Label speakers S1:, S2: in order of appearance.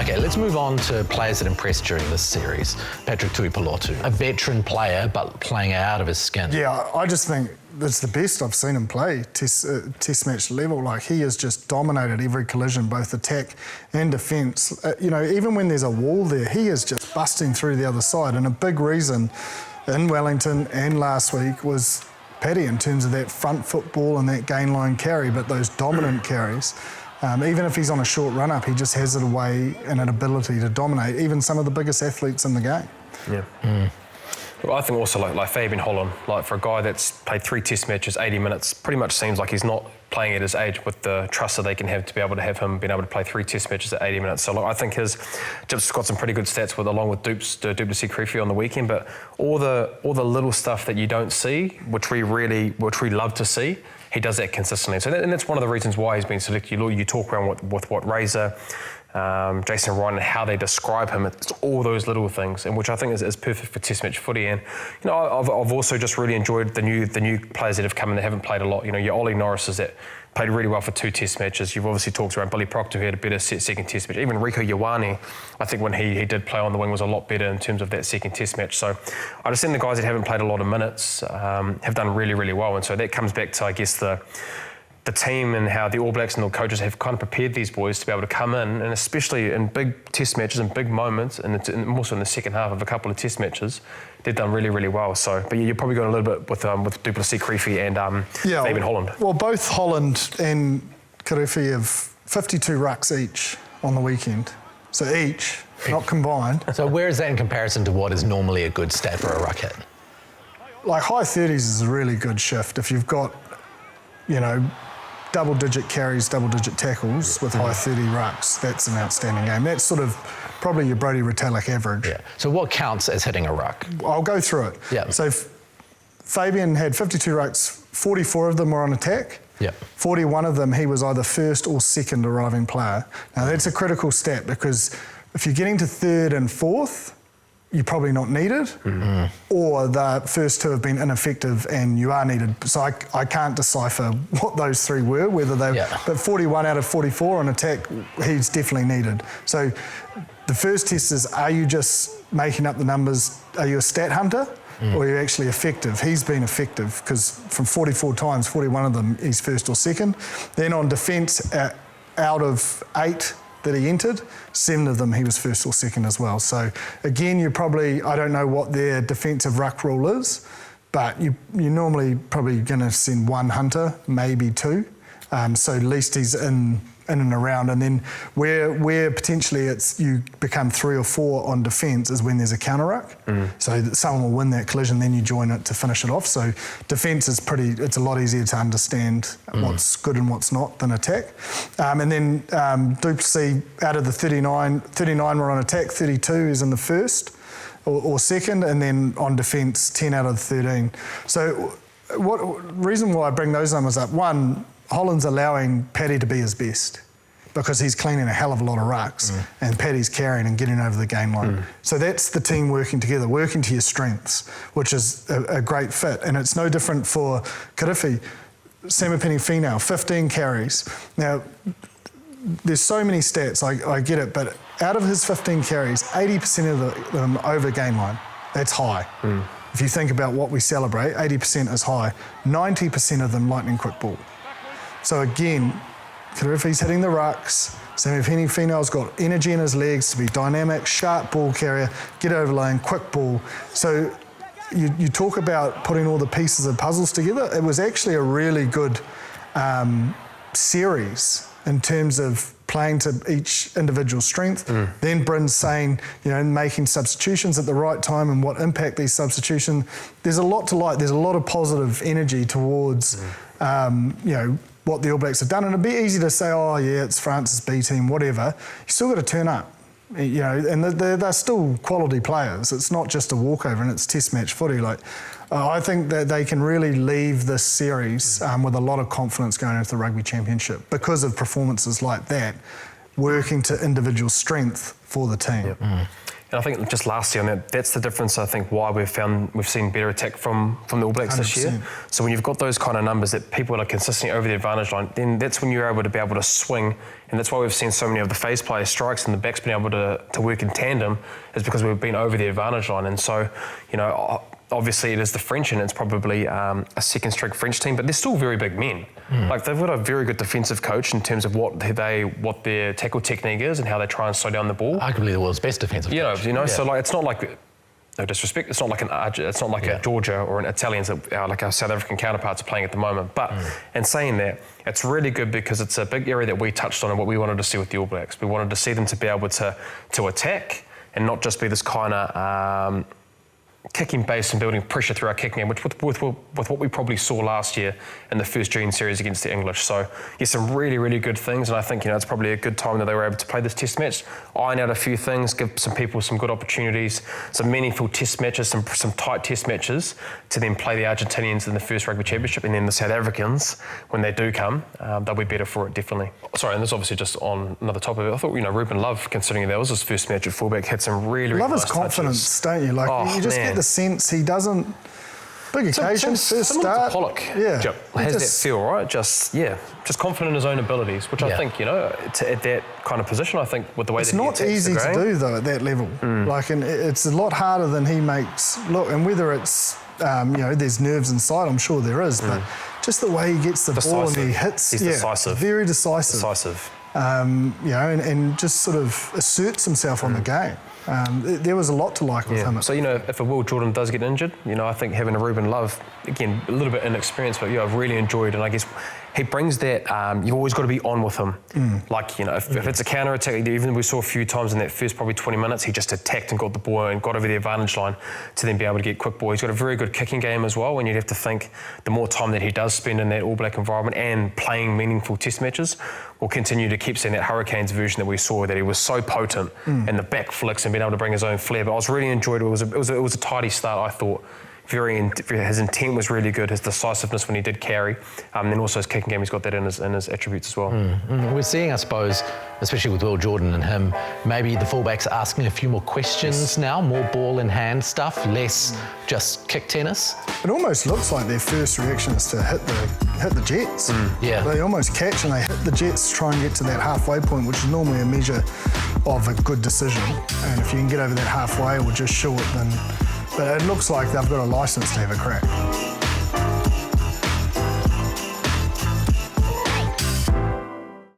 S1: Okay, let's move on to players that impressed during this series. Patrick Tuipulotu, a veteran player, but playing out of his skin.
S2: Yeah, I just think it's the best I've seen him play test match level. Like, he has just dominated every collision, both attack and defence. You know, even when there's a wall there, he is just busting through the other side. And a big reason in Wellington and last week was Paddy in terms of that front football and that gain line carry, but those dominant carries. Even if he's on a short run-up, he just has a way and an ability to dominate even some of the biggest athletes in the game.
S3: Yeah. Well, I think also like Fabian Holland, like for a guy that's played 3 test matches, 80 minutes, pretty much seems like he's not playing at his age with the trust that they can have to be able to have him being able to play 3 test matches at 80 minutes. So like, I think Jip's got some pretty good stats along with Duplessis Creefy on the weekend, but all the little stuff that you don't see, which we love to see, he does that consistently. So and that's one of the reasons why he's been selected. You talk around with what Razor, Jason Ryan, and how they describe him. It's all those little things, and which I think is perfect for test match footy. And you know, I've also just really enjoyed the new players that have come in that haven't played a lot. You know, your Ollie Norrises that played really well for 2 test matches. You've obviously talked around Billy Proctor, who had a better second test match. Even Rico Ioane, I think when he did play on the wing, was a lot better in terms of that second test match. So I just think the guys that haven't played a lot of minutes have done really, really well. And so that comes back to, I guess, the team and how the All Blacks and the coaches have kind of prepared these boys to be able to come in, and especially in big test matches and big moments, and also in the second half of a couple of test matches, they've done really, really well. So, but you're probably going a little bit with Duplessis Creefy and Fabian Holland.
S2: Well, both Holland and Creefy have 52 rucks each on the weekend. So each, not combined.
S1: So where is that in comparison to what is normally a good stat for a ruck hit?
S2: Like, high 30s is a really good shift. If you've got, you know, double-digit carries, double-digit tackles with high 30 rucks, that's an outstanding game. That's sort of probably your Brodie Retallick average.
S1: Yeah. So what counts as hitting a ruck?
S2: I'll go through it.
S1: Yeah.
S2: So Fabian had 52 rucks, 44 of them were on attack.
S1: Yeah.
S2: 41 of them, he was either first or second arriving player. Now, that's a critical stat, because if you're getting to third and fourth, you're probably not needed, or the first 2 have been ineffective and you are needed. So I can't decipher what those 3 were, whether they...
S1: Yeah.
S2: But 41 out of 44 on attack, he's definitely needed. So the first test is, are you just making up the numbers? Are you a stat hunter? Or are you actually effective? He's been effective, because from 44 times, 41 of them, he's first or second. Then on defence, out of 8 that he entered, 7 of them he was first or second as well. So again, you're probably, I don't know what their defensive ruck rule is, but you're normally probably going to send 1 hunter, maybe 2. So at least he's in and around. And then where potentially it's you become 3 or 4 on defence is when there's a counter ruck. So that someone will win that collision, then you join it to finish it off. So defence is it's a lot easier to understand what's good and what's not than attack. And then Duplessis, out of the 39 were on attack, 32 is in the first or second, and then on defence, 10 out of the 13. So reason why I bring those numbers up, one, Holland's allowing Paddy to be his best, because he's cleaning a hell of a lot of rucks, and Paddy's carrying and getting over the game line. So that's the team working together, working to your strengths, which is a great fit. And it's no different for Kirifi. Samipeni Finau, 15 carries. Now, there's so many stats, I get it, but out of his 15 carries, 80% of them over game line. That's high. If you think about what we celebrate, 80% is high. 90% of them lightning quick ball. So again, Kirifi's hitting the rucks. Samipeni Finau's got energy in his legs to be dynamic, sharp ball carrier, get over lane, quick ball. So you talk about putting all the pieces of puzzles together. It was actually a really good series in terms of playing to each individual strength. Then Bryn's saying, you know, making substitutions at the right time and what impact these substitutions. There's a lot to like. There's a lot of positive energy towards, you know, what the All Blacks have done. And it'd be easy to say, oh yeah, it's France's B team, whatever. You still got to turn up, you know, and they're still quality players. It's not just a walkover, and it's test match footy. Like, I think that they can really leave this series with a lot of confidence going into the Rugby Championship because of performances like that, working to individual strength for the team.
S3: And I think just lastly on that, that's the difference. I think why we've seen better attack from the All Blacks this year.
S2: 100%.
S3: So when you've got those kind of numbers that people are consistently over the advantage line, then that's when you're able to swing. And that's why we've seen so many of the phase player strikes and the backs being able to work in tandem, is because we've been over the advantage line. And so, obviously it is the French, and it's probably a second-string French team, but they're still very big men. Like, they've got a very good defensive coach in terms of what their tackle technique is and how they try and slow down the ball.
S1: Arguably the world's best defensive coach.
S3: Yeah. So like, it's not like, no disrespect, it's not like a Georgia or an Italians that like our South African counterparts are playing at the moment. But in saying that, it's really good because it's a big area that we touched on and what we wanted to see with the All Blacks. We wanted to see them to be able to attack and not just be this kind of kicking base and building pressure through our kicking game, which with what we probably saw last year in the first June series against the English. So, some really, really good things, and I think, it's probably a good time that they were able to play this test match, iron out a few things, give some people some good opportunities, some meaningful test matches, some tight test matches, to then play the Argentinians in the first Rugby Championship, and then the South Africans, when they do come, they'll be better for it, definitely. Sorry, and this is obviously just on another topic. I thought, Ruben Love, considering that was his first match at fullback, had some really, really
S2: Love
S3: nice
S2: his confidence, don't you? Like, you just get the sense he doesn't. Big occasion, first start.
S3: Pollock,
S2: yeah,
S3: has that feel, right? Just confident in his own abilities, which I think, at that kind of position, I think with the way
S2: it's
S3: that he
S2: not
S3: attacks
S2: easy
S3: the
S2: to
S3: game,
S2: do though at that level. Like, and it's a lot harder than he makes look. And whether it's there's nerves inside, I'm sure there is, but just the way he gets the ball and he hits,
S3: he's decisive,
S2: very decisive. And just sort of asserts himself on the game. There was a lot to like with him.
S3: So, if a Will Jordan does get injured, I think having a Ruben Love, again, a little bit inexperienced, but I've really enjoyed, and I guess he brings that, you've always got to be on with him. Like, if it's a counter-attack, even we saw a few times in that first probably 20 minutes, he just attacked and got the ball and got over the advantage line to then be able to get quick ball. He's got a very good kicking game as well, and you'd have to think the more time that he does spend in that All Black environment and playing meaningful test matches, we'll continue to keep seeing that Hurricanes version that we saw, that he was so potent and the back flicks and being able to bring his own flair. But I was really enjoyed it. It was a tidy start, I thought. His intent was really good, his decisiveness when he did carry, and then also his kicking game, he's got that in his attributes as well.
S1: We're seeing, I suppose, especially with Will Jordan and him, maybe the fullbacks are asking a few more questions now, more ball in hand stuff, less just kick tennis.
S2: It almost looks like their first reaction is to hit the Jets. They almost catch and they hit the Jets to try and get to that halfway point, which is normally a measure of a good decision. And if you can get over that halfway or just short, then. But it looks like they've got a licence to have a crack.